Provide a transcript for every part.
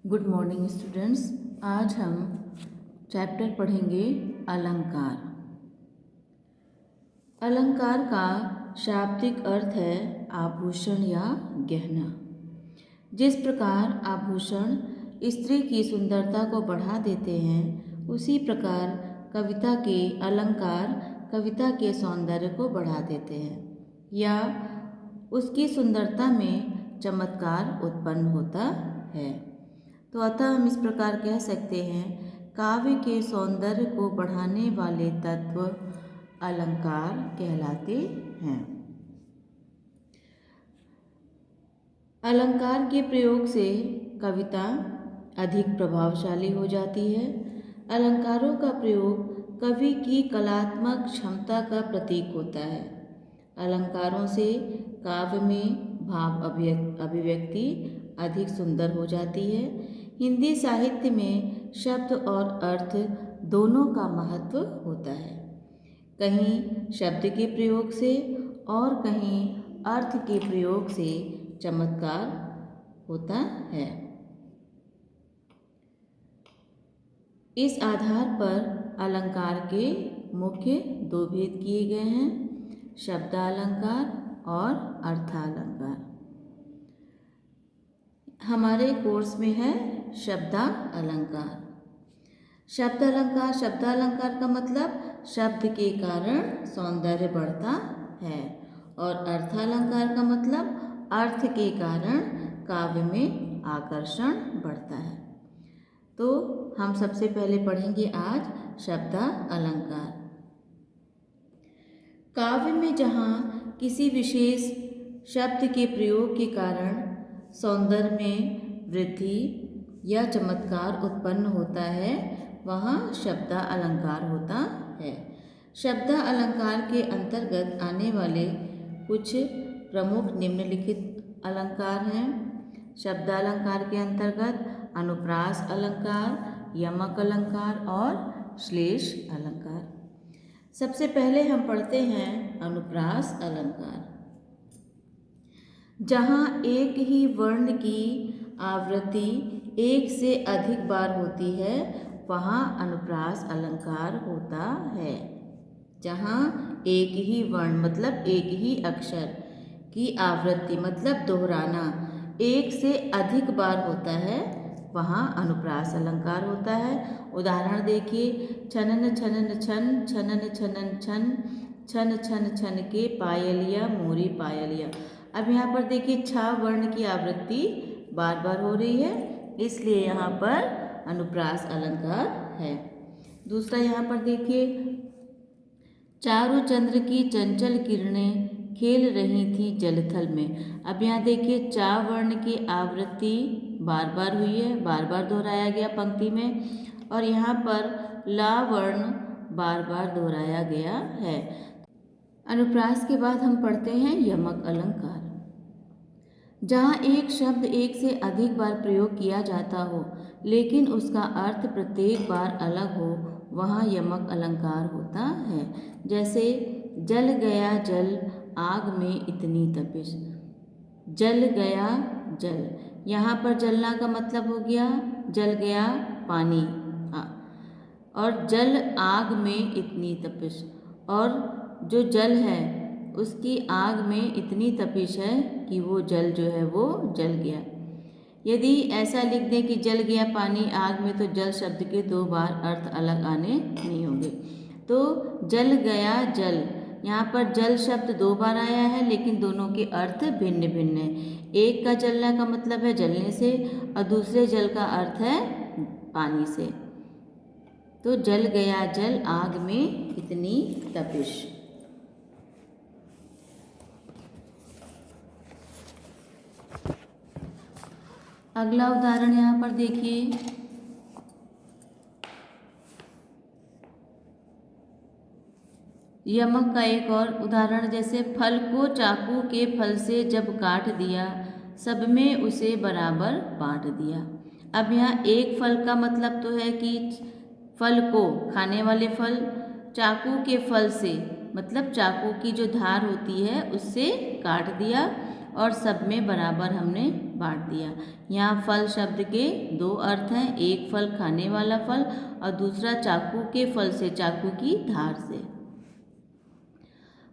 Good morning students. आज हम chapter पढ़ेंगे अलंकार। अलंकार का शाब्दिक अर्थ है आभूषण या गहना। जिस प्रकार आभूषण स्त्री की सुंदरता को बढ़ा देते हैं, उसी प्रकार कविता के अलंकार कविता के सौंदर्य को बढ़ा देते हैं या उसकी सुंदरता में चमत्कार उत्पन्न होता है। तो अतः हम इस प्रकार कह सकते हैं, काव्य के सौंदर्य को बढ़ाने वाले तत्व अलंकार कहलाते हैं। अलंकार के प्रयोग से कविता अधिक प्रभावशाली हो जाती है। अलंकारों का प्रयोग कवि की कलात्मक क्षमता का प्रतीक होता है। अलंकारों से काव्य में भाव अभिव्यक्ति अधिक सुंदर हो जाती है। हिंदी साहित्य में शब्द और अर्थ दोनों का महत्व होता है। कहीं शब्द के प्रयोग से और कहीं अर्थ के प्रयोग से चमत्कार होता है। इस आधार पर अलंकार के मुख्य दो भेद किए गए हैं, शब्दालंकार और अर्थालंकार। हमारे कोर्स में है शब्दालंकार। शब्दालंकार का मतलब शब्द के कारण सौंदर्य बढ़ता है और अर्थालंकार का मतलब अर्थ के कारण काव्य में आकर्षण बढ़ता है। तो हम सबसे पहले पढ़ेंगे आज शब्दालंकार। काव्य में जहाँ किसी विशेष शब्द के प्रयोग के कारण सौंदर्य में वृद्धि या चमत्कार उत्पन्न होता है, वहाँ शब्दालंकार होता है। शब्दालंकार के अंतर्गत आने वाले कुछ प्रमुख निम्नलिखित अलंकार हैं। शब्दालंकार के अंतर्गत अनुप्रास अलंकार, यमक अलंकार और श्लेष अलंकार। सबसे पहले हम पढ़ते हैं अनुप्रास अलंकार। जहाँ एक ही वर्ण की आवृत्ति एक से अधिक बार होती है, वहाँ अनुप्रास अलंकार होता है। जहाँ एक ही वर्ण मतलब एक ही अक्षर की आवृत्ति मतलब दोहराना एक से अधिक बार होता है, वहाँ अनुप्रास अलंकार होता है। उदाहरण देखिए, छनन छनन छन, छनन छनन छन, छन छन छन के पायलिया मोरी पायलिया। अब यहाँ पर देखिए छा वर्ण की आवृत्ति बार बार हो रही है, इसलिए यहाँ पर अनुप्रास अलंकार है। दूसरा यहाँ पर देखिए, चारु चंद्र की चंचल किरणें खेल रही थी जलथल में। अब यहाँ देखिए चा वर्ण की आवृत्ति बार बार हुई है, बार बार दोहराया गया पंक्ति में, और यहाँ पर ला वर्ण बार बार दोहराया गया है। अनुप्रास के बाद हम पढ़ते हैं यमक अलंकार। जहाँ एक शब्द एक से अधिक बार प्रयोग किया जाता हो लेकिन उसका अर्थ प्रत्येक बार अलग हो, वहाँ यमक अलंकार होता है। जैसे जल गया जल आग में इतनी तपिश। जल गया जल, यहाँ पर जलना का मतलब हो गया जल गया पानी, और जल आग में इतनी तपिश, और जो जल है उसकी आग में इतनी तपिश है कि वो जल जो है वो जल गया। यदि ऐसा लिख दें कि जल गया पानी आग में, तो जल शब्द के दो बार अर्थ अलग आने नहीं होंगे। तो जल गया जल, यहाँ पर जल शब्द दो बार आया है लेकिन दोनों के अर्थ भिन्न भिन्न हैं। एक का जलना का मतलब है जलने से और दूसरे जल का अर्थ है पानी से। तो जल गया जल आग में इतनी तपिश। अगला उदाहरण यहाँ पर देखिए, यमक का एक और उदाहरण, जैसे फल को चाकू के फल से जब काट दिया, सब में उसे बराबर बांट दिया। अब यहाँ एक फल का मतलब तो है कि फल को, खाने वाले फल, चाकू के फल से मतलब चाकू की जो धार होती है उससे काट दिया, और सब में बराबर हमने बांट दिया। यहाँ फल शब्द के दो अर्थ हैं, एक फल खाने वाला फल और दूसरा चाकू के फल से, चाकू की धार से।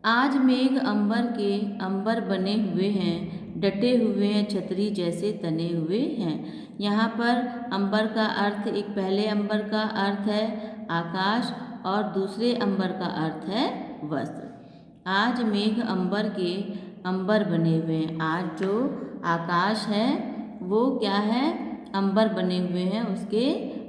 आज मेघ अंबर बने हुए हैं, डटे हुए हैं छतरी जैसे तने हुए हैं। यहाँ पर अंबर का अर्थ, एक पहले अंबर का अर्थ है आकाश और दूसरे अंबर का अर्थ है वस्त्र। आज मेघ अंबर बने हुए हैं। आज जो आकाश है वो क्या है, अंबर बने हुए हैं, उसके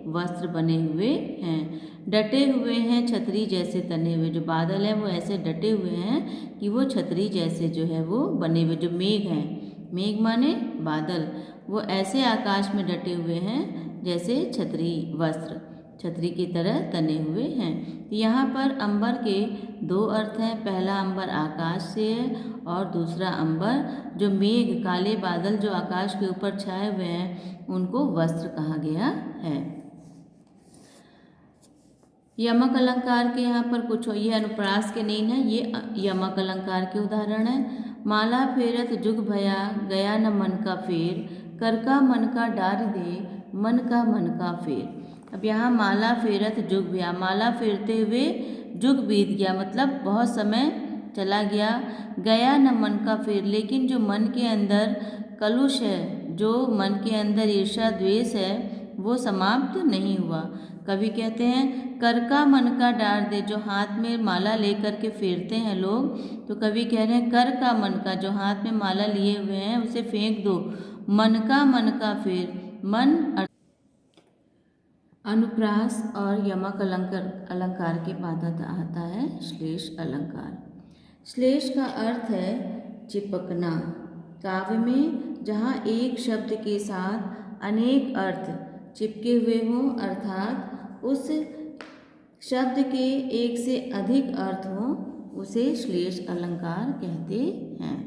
वस्त्र बने हुए हैं। डटे हुए हैं छतरी जैसे तने हुए, जो बादल हैं वो ऐसे डटे हुए हैं कि वो छतरी जैसे जो है वो बने हुए। जो मेघ हैं, मेघ माने बादल, वो ऐसे आकाश में डटे हुए हैं जैसे छतरी, वस्त्र छतरी की तरह तने हुए हैं। यहाँ पर अंबर के दो अर्थ हैं, पहला अंबर आकाश से है और दूसरा अंबर जो मेघ, काले बादल जो आकाश के ऊपर छाए हुए हैं, उनको वस्त्र कहा गया है। यमक अलंकार के यहाँ पर कुछ, ये अनुप्रास के नहीं है, ये यमक अलंकार के उदाहरण है। माला फेरत जुग भया, गया न मन का फेर, कर का मन का डार दे, मन का फेर। अब यहाँ माला फेरत जुग भया, माला फेरते हुए जुग बीत गया, मतलब बहुत समय चला गया। गया न मन का फेर, लेकिन जो मन के अंदर कलुष है, जो मन के अंदर ईर्ष्या द्वेष है, वो समाप्त नहीं हुआ। कवि कहते हैं कर का मन का डार दे, जो हाथ में माला लेकर के फेरते हैं लोग, तो कवि कह रहे हैं कर का मन का, जो हाथ में माला लिए हुए हैं उसे फेंक दो, मन का फेर। मन अनुप्रास और यमक अलंकार के बाद आता है श्लेष अलंकार। श्लेष का अर्थ है चिपकना। काव्य में जहाँ एक शब्द के साथ अनेक अर्थ चिपके हुए हों, अर्थात उस शब्द के एक से अधिक अर्थ हों, उसे श्लेष अलंकार कहते हैं।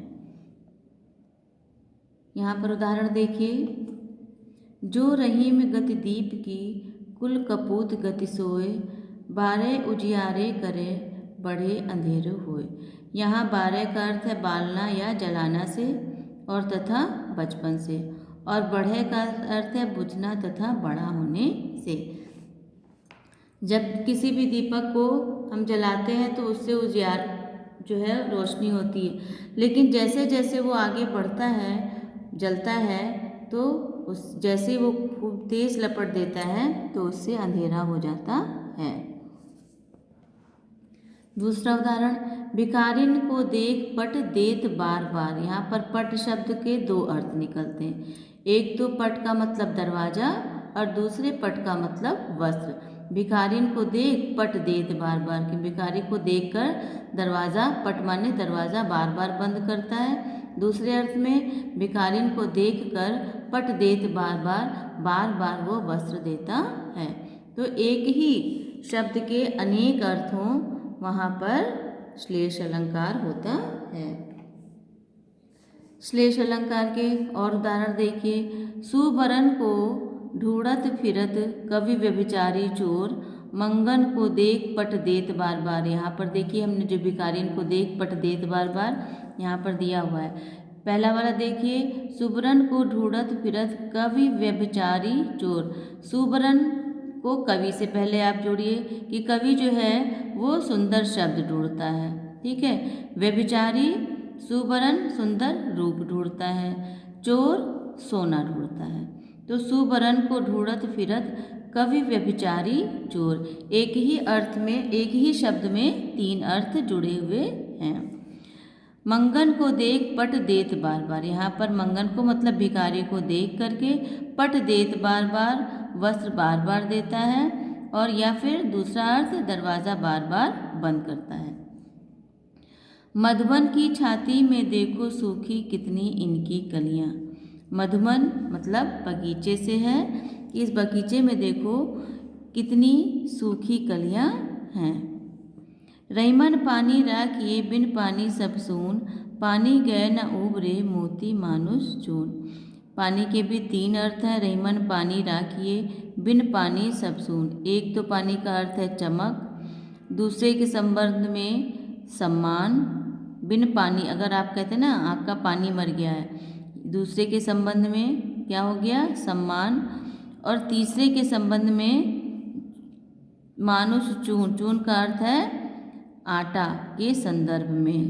यहाँ पर उदाहरण देखिए, जो रहीम गति दीप की, कुल कपूत गति सोए, बारह उजियारे करे, बढ़े अंधेरे होए। यहाँ बारह का अर्थ है बालना या जलाना से और तथा बचपन से, और बढ़े का अर्थ है बुझना तथा बड़ा होने से। जब किसी भी दीपक को हम जलाते हैं तो उससे उजियार जो है रोशनी होती है, लेकिन जैसे जैसे वो आगे बढ़ता है, जलता है, तो उस जैसे वो खूब तेज लपट देता है तो उससे अंधेरा हो जाता है। दूसरा उदाहरण, भिखारिन को देख पट देत बार बार। यहाँ पर पट शब्द के दो अर्थ निकलते हैं, एक तो पट का मतलब दरवाजा और दूसरे पट का मतलब वस्त्र। भिखारिन को देख पट देत बार बार, कि भिखारी को देखकर दरवाज़ा, पट माने दरवाज़ा, बार बार बंद करता है। दूसरे अर्थ में भिखारिन को देखकर पट देत बार बार वो वस्त्र देता है। तो एक ही शब्द के अनेक अर्थ हों, वहाँ पर श्लेष अलंकार होता है। श्लेष अलंकार के और उदाहरण देखिए, सुबरन को ढूंढत फिरत कवि व्यभिचारी चोर, मंगन को देख पट देत बार बार। यहाँ पर देखिए हमने जो भिखारिन को देख पट देत बार बार यहाँ पर दिया हुआ है। पहला वाला देखिए, सुबरन को ढूंढत फिरत कवि व्यभिचारी चोर। सुबरन को कवि से पहले आप जोड़िए कि कवि जो है वो सुंदर शब्द ढूंढता है, ठीक है। व्यभिचारी, सुबरन सुंदर रूप ढूंढता है, चोर सोना ढूंढता है। तो सुबरन को ढूंढत फिरत कवि व्यभिचारी चोर, एक ही अर्थ में, एक ही शब्द में तीन अर्थ जुड़े हुए हैं। मंगन को देख पट देत बार बार, यहाँ पर मंगन को मतलब भिखारी को देख करके, पट देत बार बार वस्त्र बार बार देता है, और या फिर दूसरा अर्थ दरवाज़ा बार बार बंद करता है। मधुबन की छाती में देखो सूखी कितनी इनकी कलियाँ। मधुबन मतलब बगीचे से है, इस बगीचे में देखो कितनी सूखी कलियाँ हैं। रईमन पानी राखिए बिन पानी सब सून, पानी गए न उबरे मोती मानुष चून। पानी के भी तीन अर्थ हैं। रईमन पानी राखिए, बिन पानी सब सून। एक तो पानी का अर्थ है चमक, दूसरे के संबंध में सम्मान, बिन पानी, अगर आप कहते हैं ना आँख का पानी मर गया है, दूसरे के संबंध में क्या हो गया, सम्मान। और तीसरे के संबंध में मानुष चून, चून का अर्थ है आटा, के संदर्भ में।